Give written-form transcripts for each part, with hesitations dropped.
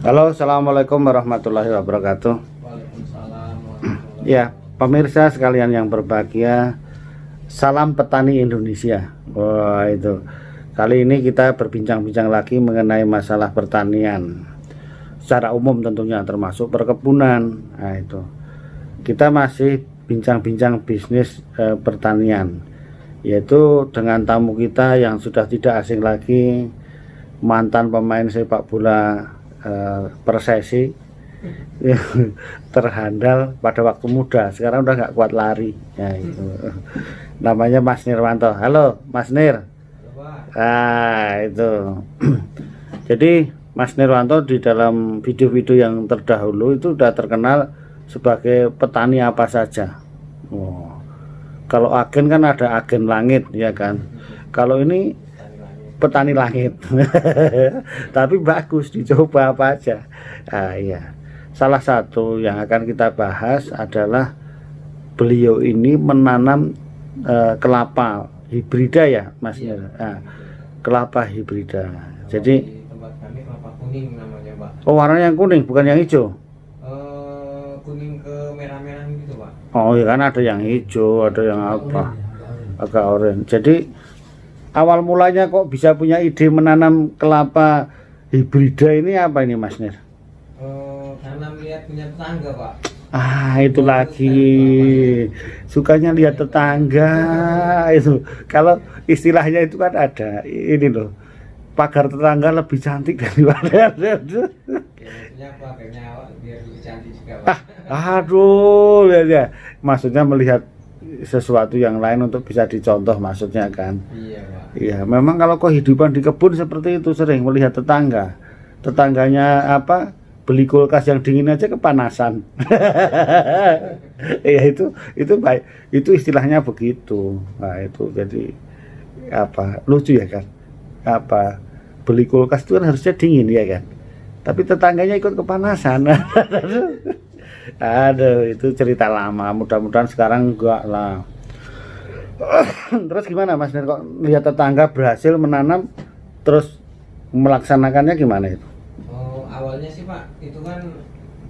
Halo, assalamualaikum warahmatullahi wabarakatuh. Waalaikumsalam. Ya, pemirsa sekalian yang berbahagia, salam petani Indonesia. Wah, itu. Kali ini kita berbincang-bincang lagi mengenai masalah pertanian secara umum, tentunya termasuk perkebunan. Nah, itu. Kita masih bincang-bincang bisnis pertanian, yaitu dengan tamu kita yang sudah tidak asing lagi, mantan pemain sepak bola Persesi terhandal pada waktu muda, sekarang udah nggak kuat lari ya, itu. Namanya Mas Nirwanto. Halo Mas Nir. Itu jadi Mas Nirwanto di dalam video-video yang terdahulu itu udah terkenal sebagai petani apa saja. Kalau agen kan ada agen langit ya kan, kalau ini petani langit. Tapi bagus, dicoba apa aja. Iya. Salah satu yang akan kita bahas adalah beliau ini menanam kelapa hibrida ya Mas. Iya. Kelapa hibrida. Jadi di tempat kami kelapa kuning namanya, Pak. oh, warnanya yang kuning bukan yang hijau. Kuning ke merah-merah gitu, Pak. Oh iya, kan ada yang hijau, ada yang apa, agak oranye. Jadi awal mulanya kok bisa punya ide menanam kelapa hibrida ini apa ini Mas Nir? Karena melihat punya tetangga, Pak. Itu lagi sukanya lihat tetangga itu. Kalau istilahnya itu kan ada ini loh, pagar tetangga lebih cantik daripada Biasanya pagarnya biar lebih cantik juga, Pak. Aduh ya. Maksudnya melihat sesuatu yang lain untuk bisa dicontoh maksudnya kan. Iya, Pak. Iya, memang kalau kehidupan di kebun seperti itu, sering melihat tetangganya apa, beli kulkas yang dingin aja kepanasan. Iya, itu baik, itu istilahnya begitu. Nah itu jadi apa, lucu ya kan, apa, beli kulkas itu kan harusnya dingin ya kan, tapi tetangganya ikut kepanasan. Aduh, itu cerita lama, mudah-mudahan sekarang enggak lah. Terus gimana Mas Nir, kok lihat tetangga berhasil menanam terus melaksanakannya gimana itu? Awalnya sih, Pak, itu kan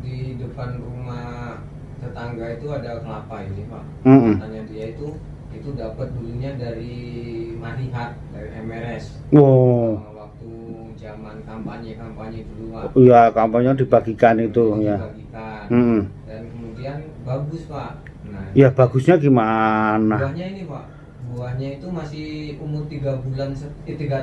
di depan rumah tetangga itu ada kelapa ini, Pak. Katanya dia itu dapat dulunya dari Marihat, dari MRS. Waktu zaman kampanye dulu, Pak. Iya, kampanye dibagikan itu ya. Dan kemudian bagus, Pak. Nah, ya bagusnya gimana? Buahnya ini, Pak. Buahnya itu masih umur 3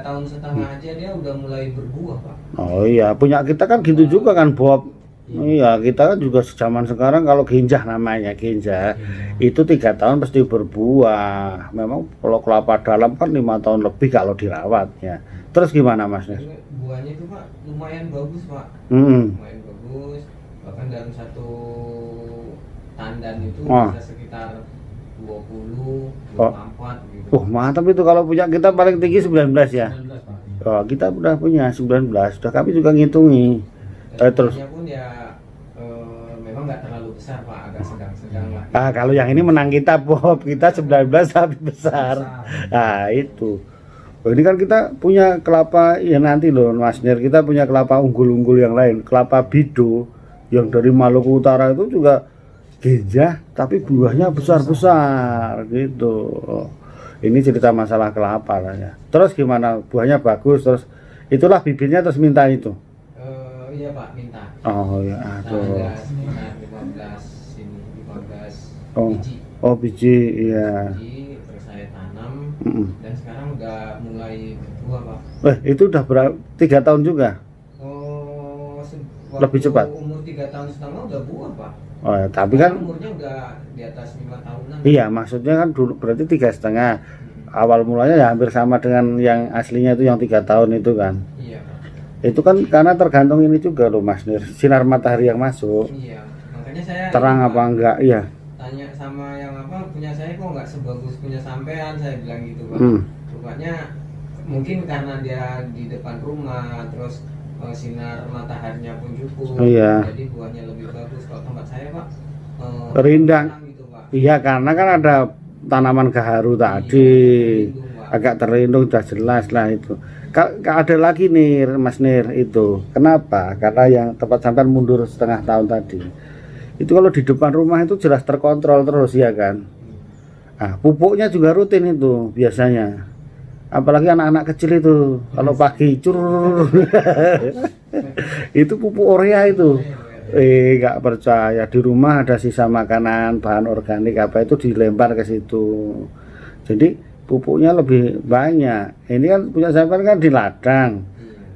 tahun setengah aja dia udah mulai berbuah, Pak. Oh iya, punya kita kan gitu juga kan, Bob. Iya, kita kan juga zaman sekarang kalau ginjah namanya ginjah, itu 3 tahun pasti berbuah. Memang kalau kelapa dalam kan 5 tahun lebih kalau dirawat ya. Terus gimana Mas? Buahnya itu, Pak, lumayan bagus, Pak. Lumayan bagus. Bahkan dalam satu tandan itu bisa sekitar 24 gitu. Mantap itu, kalau punya kita paling tinggi 19 ya. 19, Pak. Oh, kita udah punya 19. Sudah kami juga ngitungi. Terus pun ya memang nggak terlalu besar, Pak, agak sedang-sedang lah. kalau yang ini menang kita, Bob. Kita 19 tapi besar. Itu. Ini kan kita punya kelapa ya nanti loh Mas Nir, kita punya kelapa unggul-unggul yang lain, kelapa bido yang dari Maluku Utara itu juga ginjah tapi buahnya besar-besar gitu. Ini cerita masalah kelapa lah ya. Terus gimana, buahnya bagus, terus itulah bibitnya terus minta itu. Iya, Pak, minta. Oh ya, aduh. Ada sekitar 15 biji. Biji, iya. Biji, terus saya tanam dan sekarang udah mulai berbuah, Pak. Itu udah 3 tahun juga. Lebih cepat. Umur 3 tahun setengah udah buah, Pak. Ya, tapi kan umurnya udah di atas 5 tahunan. Iya, maksudnya kan dulu berarti 3,5. Awal mulanya ya hampir sama dengan yang aslinya itu yang 3 tahun itu kan. Iya, Pak. Itu kan karena tergantung ini juga loh Mas Nir, sinar matahari yang masuk. Iya, makanya saya terang apa enggak, iya. Tanya sama yang apa, punya saya kok nggak sebagus punya sampean, saya bilang gitu, Pak. Rupanya mungkin karena dia di depan rumah, terus sinar mataharinya pun cukup, jadi buahnya lebih bagus. Kalau tempat saya, Pak, rindang gitu, Pak. Iya, karena kan ada tanaman gaharu tadi. agak terlindung, sudah jelas lah itu. Ada lagi nih Mas Nir itu. Kenapa? Karena yang tempat sampai mundur setengah tahun tadi. Itu kalau di depan rumah itu jelas terkontrol terus ya kan. Nah, pupuknya juga rutin itu biasanya. Apalagi anak-anak kecil itu kalau pagi curur itu pupuk urea itu. Nggak percaya, di rumah ada sisa makanan bahan organik apa itu dilempar ke situ. Jadi pupuknya lebih banyak. Ini kan punya sampean kan di ladang.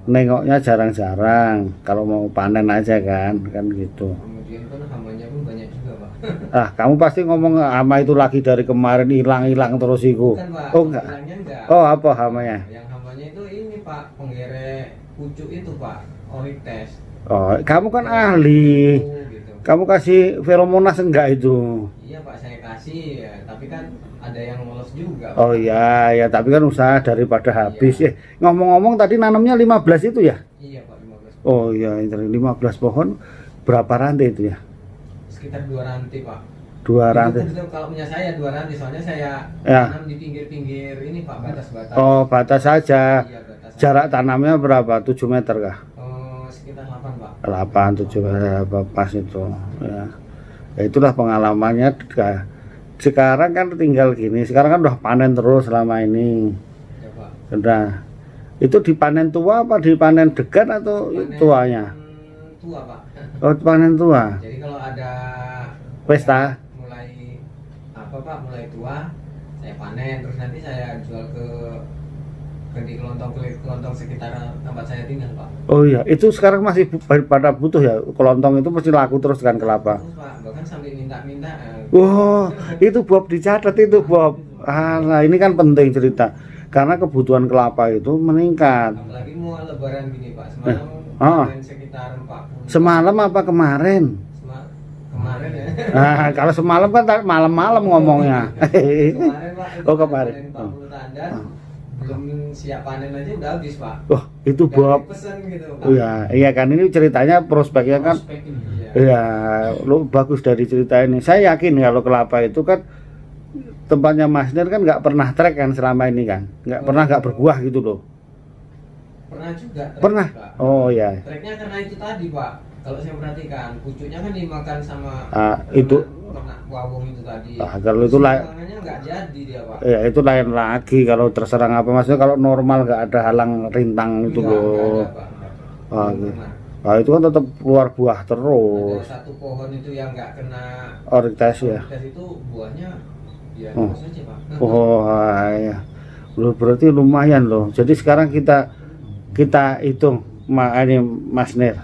Nengoknya jarang-jarang. Kalau mau panen aja kan gitu. Kemudian kan hamanya pun banyak juga, Pak. Kamu pasti ngomong hama itu lagi dari kemarin hilang terus iku. Bukan, Pak. Oh enggak. Enggak. Oh, apa hamanya? Yang hamanya itu ini, Pak, penggerek pucuk itu, Pak. Orites. Oh, kamu kan ahli. Gitu. Kamu kasih feromonas enggak itu? Iya, Pak, saya kasih ya, tapi kan ada yang lolos juga, Pak. Oh iya, ya tapi kan usaha daripada habis. Ngomong-ngomong tadi nanamnya 15 itu ya? Iya, Pak, 15. Oh iya, dari 15 pohon berapa rantai itu ya? Sekitar 2 rantai, Pak. 2 rantai. Itu kalau punya saya 2 rantai, soalnya saya Ya. tanam di pinggir-pinggir ini, Pak, batas-batas. Oh, batas saja. Iya, batas. Jarak tanamnya berapa? 7 meter kah? Sekitar 8, Pak. 8, 7 meter pas itu. Ya. Ya itulah pengalamannya. Sekarang kan tinggal gini. Sekarang kan udah panen terus selama ini. Ya, Pak. Udah. Itu dipanen tua apa dipanen degan atau Panen tuanya? Tua, Pak. Oh, panen tua. Jadi kalau ada Pesta. mulai apa, Pak, mulai tua, saya panen terus nanti saya jual ke di kelontong sekitar tempat saya tinggal, Pak. Oh iya, itu sekarang masih pada butuh ya. Kelontong itu mesti laku terus kan kelapa. Terus, Pak, bahkan sampai minta-minta. Wow, itu Bob dicatat itu Bob. Nah ini kan penting cerita. Karena kebutuhan kelapa itu meningkat. Apalagi mau lebaran gini, Pak. Semalam panen sekitar 40. Semalam apa kemarin? Kemarin ya. Nah, kalau semalam kan malam-malam ngomongnya. Kemarin, Pak. Oh, kemarin. 40 tandan. Belum siap panen aja udah habis, Pak. Wah, itu Bob. Pesen gitu, Pak. Oh iya kan ini ceritanya prospeknya kan. Prospek ini, ya. Iya, lu bagus dari cerita ini. Saya yakin kalau kelapa itu kan tempatnya Mas Nir kan nggak pernah trek kan selama ini kan, nggak berbuah gitu loh. Pernah juga. Pernah. Pak. Oh ya. Treknya karena itu tadi, Pak. Kalau saya perhatikan, pucuknya kan dimakan sama itu. ternak wawung itu tadi. Kalau itu lain. Nggak jadi dia, Pak. Ya itu lain lagi kalau terserang apa, maksudnya kalau normal nggak ada halang rintang itu loh. Nggak ada, Pak. Gitu. Itu kan tetap keluar buah terus. Ada satu pohon itu yang nggak kena Orites ya. orites itu buahnya ya terus aja, Pak. Oh ya. Berarti lumayan loh. Jadi sekarang kita hitung ini Mas Nir.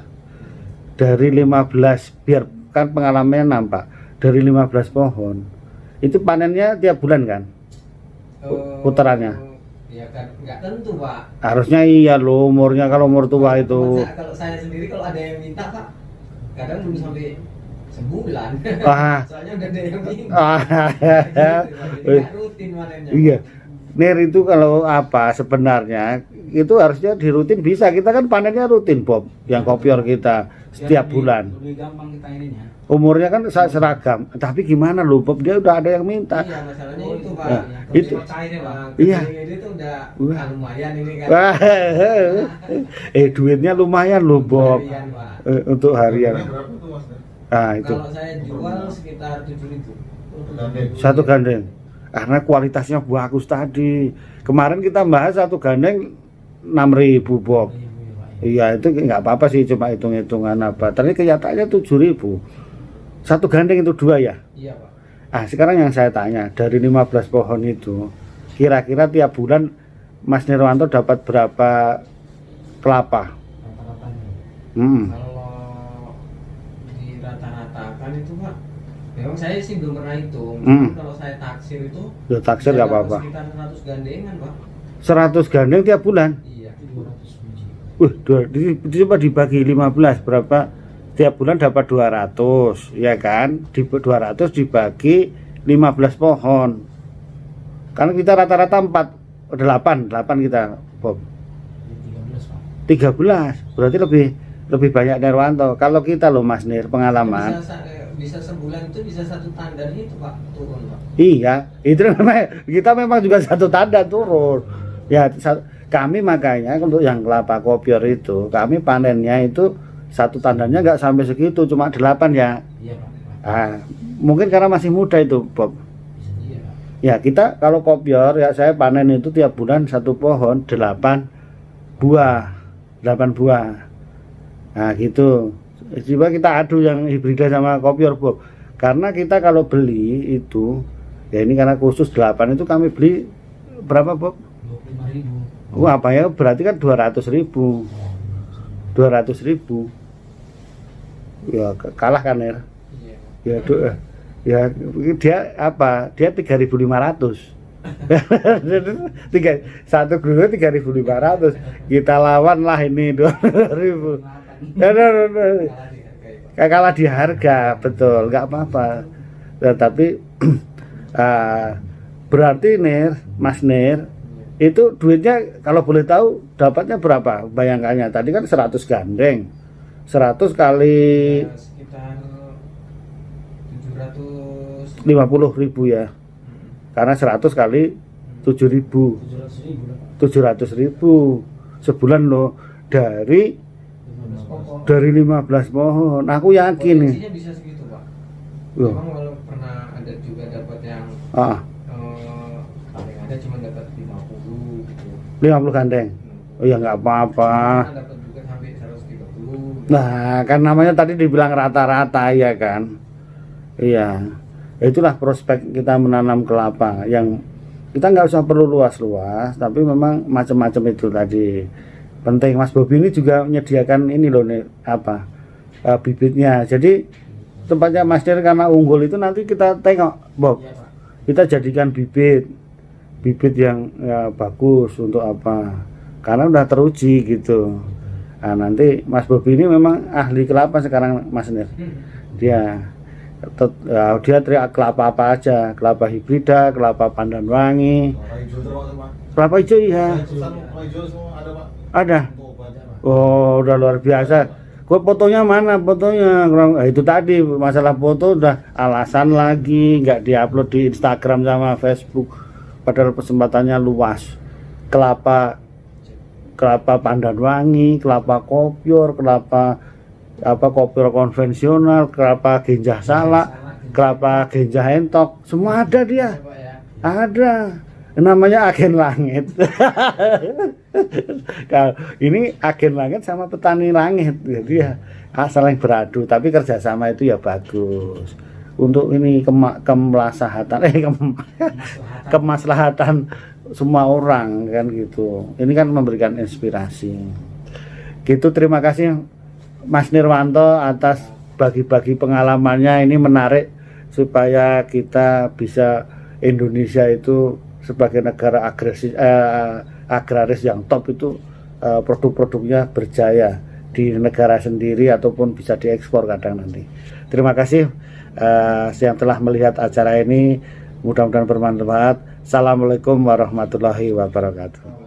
Dari 15 biar kan pengalamannya nampak. Dari 15 pohon. Itu panennya tiap bulan kan? Putarannya. Ya kan nggak tentu, Pak. Harusnya iya loh umurnya kalau umur tua itu. Kalau saya sendiri kalau ada yang minta, Pak, kadang belum sampai sebulan. Soalnya udah ada yang minta. Nggak rutin panennya. Iya. Nir itu kalau apa sebenarnya itu harusnya dirutin bisa. Kita kan panennya rutin Bob, yang kopior kita setiap bulan. Lebih gampang kita ininya. Umurnya kan seragam, tapi gimana loh Bob, dia udah ada yang minta. Iya, masalahnya itu, Pak. Nah, itu. Iya. Ini tuh udah lumayan ini kan. Duitnya lumayan loh Bob. Harian, Pak. Untuk harian. Itu. Kalau saya jual sekitar 7.000. Satu gandeng. Karena kualitasnya bagus tadi. Kemarin kita bahas satu gandeng 6.000 Bob. Iya itu nggak apa-apa sih, cuma hitung-hitungan apa. Tapi kenyataannya 7.000. Satu gandeng itu 2 ya? Iya, Pak. Sekarang yang saya tanya, dari 15 pohon itu, kira-kira tiap bulan Mas Nirwanto dapat berapa kelapa? Rata-ratanya. Kalau di rata-ratakan itu, Pak, memang saya sih belum pernah hitung. Kalau saya taksir itu, ya taksir nggak apa-apa. Sekitar 100 gandengan, Pak. 100 gandeng tiap bulan? Iya, 200 biji. Coba dibagi 15 berapa? Tiap bulan dapat 200, ya kan? 200 dibagi 15 pohon. Karena kita rata-rata 8 kita, Bob. 13, Pak. 13, berarti lebih banyak Nirwanto. Kalau kita loh Mas Nir, pengalaman. bisa sebulan itu bisa satu tandan itu Pak turun Pak. Iya, itu kita memang juga satu tanda turun. Ya, kami makanya untuk yang kelapa kopior itu, kami panennya itu satu tandannya nggak sampai segitu, cuma 8 ya. Iya Pak. Ah, mungkin karena masih muda itu, Bob. Iya Pak. Ya, kita kalau kopior ya saya panen itu tiap bulan satu pohon 8 buah. 8 buah. Nah, gitu. Coba kita adu yang hibrida sama kopior, Bob. Karena kita kalau beli itu, ya ini karena khusus 8 itu kami beli berapa, Bob? 25.000. Wah, apa ya? Berarti kan 200.000. 200.000. Ya, kalah kan ya? Iya. Ya, dia apa? Dia 3.500. Satu grup 3.500. Kita lawan lah ini 2.000. Kalah di harga, betul, nggak apa-apa. Tapi berarti Nir, Mas Nir, itu duitnya kalau boleh tahu dapatnya berapa? Bayangkannya tadi kan 100 gandeng. 100 kali Ya, sekitar 750.000 ya. Karena 100 kali 7.000. 700.000 sebulan loh dari 15 pohon. Aku yakin nih. potensinya bisa segitu Pak. Loh. Memang walau pernah ada juga dapat yang paling ada cuma dapat 50 gitu. 50 gandeng. Oh ya nggak apa-apa. Pernah dapat juga sampai 130. Nah, kan namanya tadi dibilang rata-rata ya kan. Iya. Itulah prospek kita menanam kelapa yang kita nggak usah perlu luas-luas, tapi memang macam-macam itu tadi. Penting. Mas Bobi ini juga menyediakan ini loh nih apa bibitnya. Jadi tempatnya Mas Nir karena unggul itu nanti kita tengok, Bob. Iya, Pak. Kita jadikan bibit yang ya, bagus untuk apa? Karena udah teruji gitu. Nah, nanti Mas Bobi ini memang ahli kelapa sekarang, Mas Nir. Dia teriak kelapa apa aja, kelapa hibrida, kelapa pandan wangi, kelapa hijau ya. Ada. Oh, udah luar biasa. Gue fotonya mana? Fotonya itu tadi masalah foto udah alasan lagi nggak diupload di Instagram sama Facebook. Padahal kesempatannya luas. Kelapa pandan wangi, kelapa kopior, kelapa kopior konvensional, kelapa genjah salak, kelapa genjah entok, semua ada dia. Ada. Namanya agen langit. Ini agen langit sama petani langit, jadi ya saling beradu, tapi kerjasama itu ya bagus untuk ini kemaslahatan semua orang kan gitu. Ini kan memberikan inspirasi. Gitu, terima kasih Mas Nirwanto atas bagi-bagi pengalamannya. Ini menarik supaya kita bisa Indonesia itu sebagai negara agraris yang top itu produk-produknya berjaya di negara sendiri ataupun bisa diekspor kadang nanti. Terima kasih yang telah melihat acara ini, mudah-mudahan bermanfaat. Assalamualaikum warahmatullahi wabarakatuh.